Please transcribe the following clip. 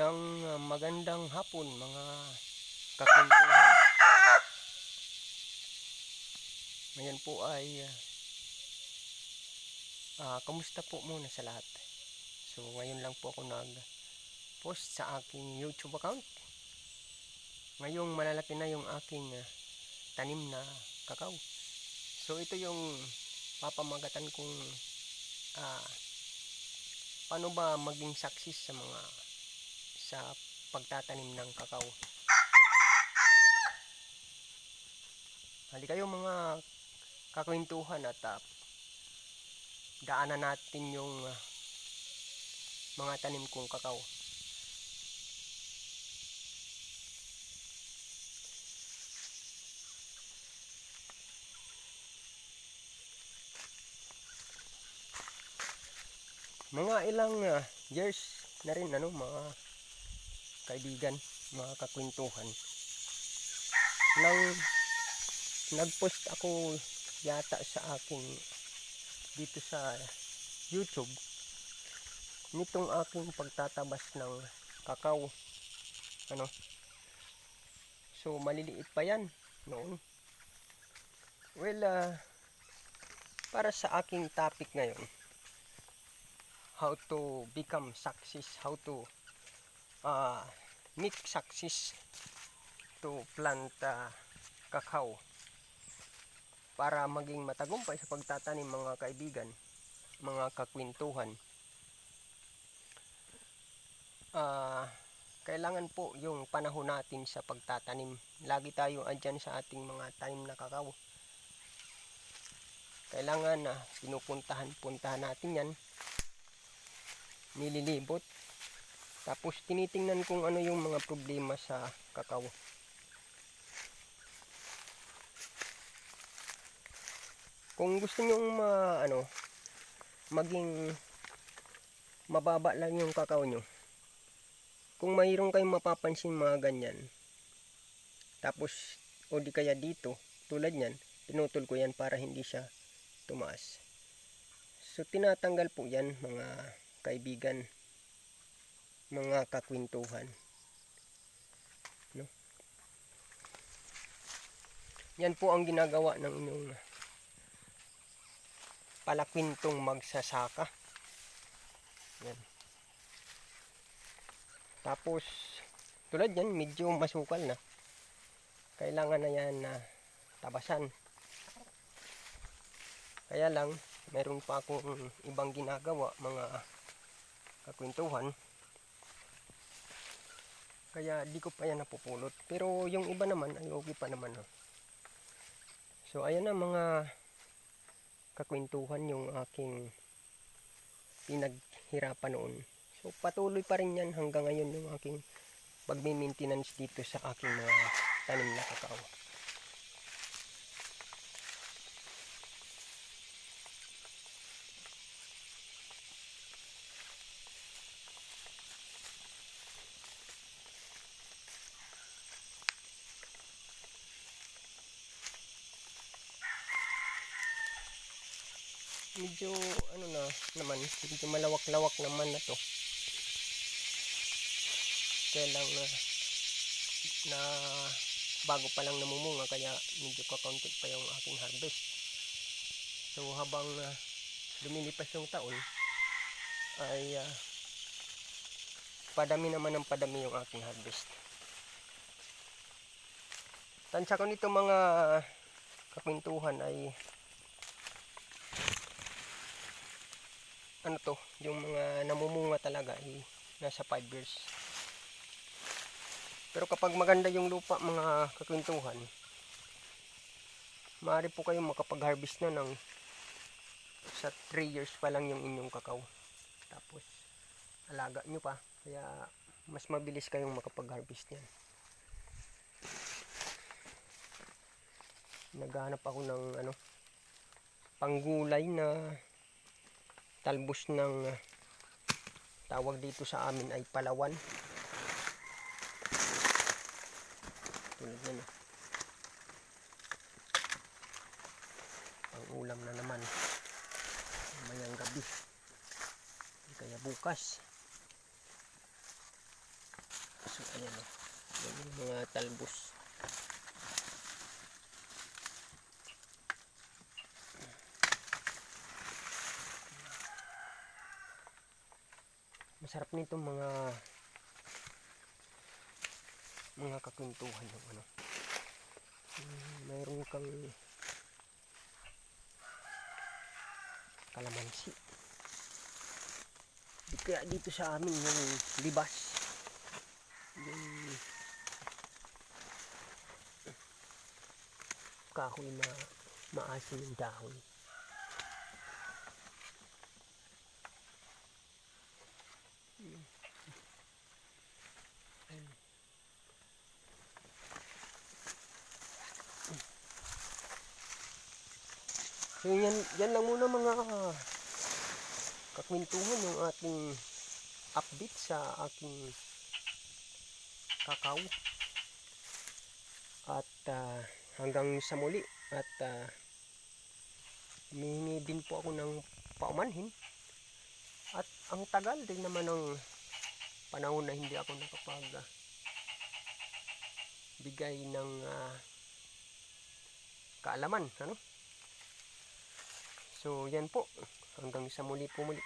Isang magandang hapon mga kakwentuhan. Ngayon po ay kamusta po muna sa lahat. So ngayon lang po ako nag-post sa aking YouTube account. Ngayong malalaki na yung aking tanim na kakao. So ito yung papamagatan kong paano ba maging success sa pagtatanim ng kakao. Hali kayo mga kakwentuhan at daanan natin yung mga tanim kong kakao. Mga ilang years na rin mga kaibigan, mga kakwentuhan, nang nagpost ako yata sa aking dito sa YouTube nitong aking pagtatabas ng kakao. So maliliit pa yan noon. Well, para sa aking topic ngayon, how to become success, how to make success to plant kakao para maging matagumpay sa pagtatanim, mga kaibigan, mga kakwentuhan. Kailangan po yung panahon natin sa pagtatanim. Lagi tayo andyan sa ating mga tanim na kakao. Kailangan pinupuntahan natin yan, nililibot, tapos tinitingnan kung ano yung mga problema sa kakao. Kung gusto nyo maging mababa lang yung kakao nyo, kung mayroon kayong mapapansin mga ganyan, tapos o di kaya dito tulad nyan, pinutol ko yan para hindi siya tumaas. So tinatanggal po yan mga kaibigan, mga kakwentuhan, no? Yan po ang ginagawa ng inyong palakwintong magsasaka. Yan. Tapos tulad yan, medyo masukal na, kailangan na yan tabasan. Kaya lang meron pa akong ibang ginagawa mga kakwentuhan, kaya di ko pa yan napupulot. Pero yung iba naman ay okay pa naman. So ayan na mga kakwentuhan yung aking pinaghirapan noon. So patuloy pa rin yan hanggang ngayon yung aking pagme-maintenance dito sa aking mga tanim na kakao. Medyo medyo malawak-lawak naman na to. Kaya lang na bago pa lang namumunga, kaya medyo kakaunti pa yung aking harvest. So habang lumilipas yung taon ay padami naman ng padami yung aking harvest. Tansya ko nito mga kakwentuhan ay yung mga namumunga talaga ay nasa 5 years. Pero kapag maganda yung lupa mga kakwentuhan, maaari po kayong makapag-harvest na sa 3 years pa lang yung inyong kakao. Tapos alaga nyo pa, kaya mas mabilis kayong makapag-harvest yan. Naghahanap ako ng panggulay na talbos ng tawag dito sa amin ay palawan. Tulad yan, pang ulam na naman mamayang gabi, kaya bukas. Ayan o. Yan yung mga talbos. Masarap nitong mga kakwentuhan yung ano. Mayroon kang kalamansi. Kaya dito sa amin yung libas. Yung kahoy na maasim yung dahon. So yan lang muna mga kakwentuhan yung ating update sa aking kakao. At hanggang sa muli. At humingi din po ako ng paumanhin. At ang tagal din naman ng panahon na hindi ako nakapag bigay ng kaalaman, ano? So yan po, hanggang sa muli po muli.